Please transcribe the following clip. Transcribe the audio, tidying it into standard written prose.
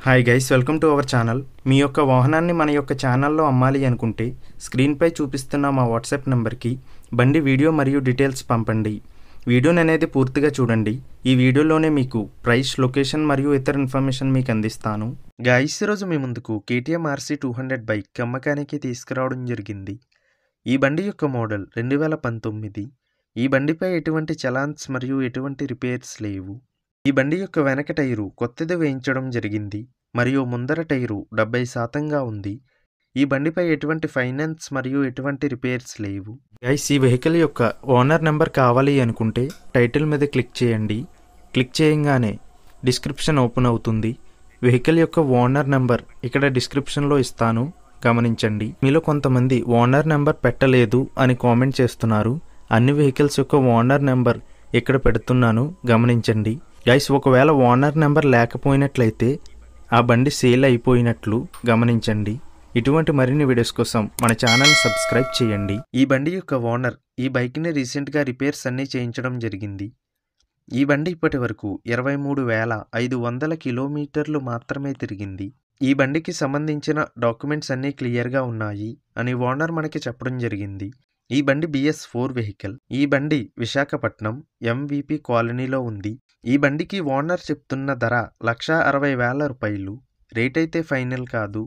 Hi guys, welcome to our channel. మీ యొక్క వాహనాన్ని మన యొక్క ఛానల్లో అమ్మాలి అనుకుంటే స్క్రీన్పై చూపిస్తున్న మా వాట్సాప్ నెంబర్కి బండి వీడియో మరియు డీటెయిల్స్ పంపండి. వీడియోని అనేది పూర్తిగా చూడండి. ఈ వీడియోలోనే మీకు ప్రైస్, లొకేషన్ మరియు ఇతర ఇన్ఫర్మేషన్ మీకు అందిస్తాను. గైస్, ఈరోజు మీ ముందుకు KTM RC 200 బైక్ అమ్మకానికి తీసుకురావడం జరిగింది. ఈ బండి యొక్క మోడల్ 2019. ఈ బండిపై ఎటువంటి చలాన్స్ మరియు ఎటువంటి రిపేర్స్ లేవు. ఈ బండి యొక్క వెనక టైరు కొత్తది వేయించడం జరిగింది మరియు ముందర టైరు 70% ఉంది. ఈ బండిపై ఎటువంటి ఫైనాన్స్ మరియు ఎటువంటి రిపేర్స్ లేవు. గైస్, ఈ వెహికల్ యొక్క ఓనర్ నెంబర్ కావాలి అనుకుంటే టైటిల్ మీద క్లిక్ చేయండి. క్లిక్ చేయగానే డిస్క్రిప్షన్ ఓపెన్ అవుతుంది. వెహికల్ యొక్క ఓనర్ నెంబర్ ఇక్కడ డిస్క్రిప్షన్లో ఇస్తాను, గమనించండి. మీలో కొంతమంది ఓనర్ నెంబర్ పెట్టలేదు అని కామెంట్ చేస్తున్నారు. అన్ని వెహికల్స్ యొక్క ఓనర్ నెంబర్ ఇక్కడ పెడుతున్నాను, గమనించండి. గైస్, ఒకవేళ ఓనర్ నెంబర్ లేకపోయినట్లయితే ఆ బండి సేల్ అయిపోయినట్లు గమనించండి. ఇటువంటి మరిన్ని వీడియోస్ కోసం మన ఛానల్ని సబ్స్క్రైబ్ చేయండి. ఈ బండి యొక్క ఓనర్ ఈ బైక్ని రీసెంట్గా రిపేర్స్ అన్నీ చేయించడం జరిగింది. ఈ బండి ఇప్పటి వరకు 23,500 కిలోమీటర్లు మాత్రమే తిరిగింది. ఈ బండికి సంబంధించిన డాక్యుమెంట్స్ అన్నీ క్లియర్గా ఉన్నాయి అని ఓనర్ మనకి చెప్పడం జరిగింది. ఈ బండి BS4 వెహికల్. ఈ బండి విశాఖపట్నం MVP కాలనీలో ఉంది. ఈ బండికి ఓనర్ చెప్తున్న ధర 1,60,000 రూపాయలు. రేట్ అయితే ఫైనల్ కాదు.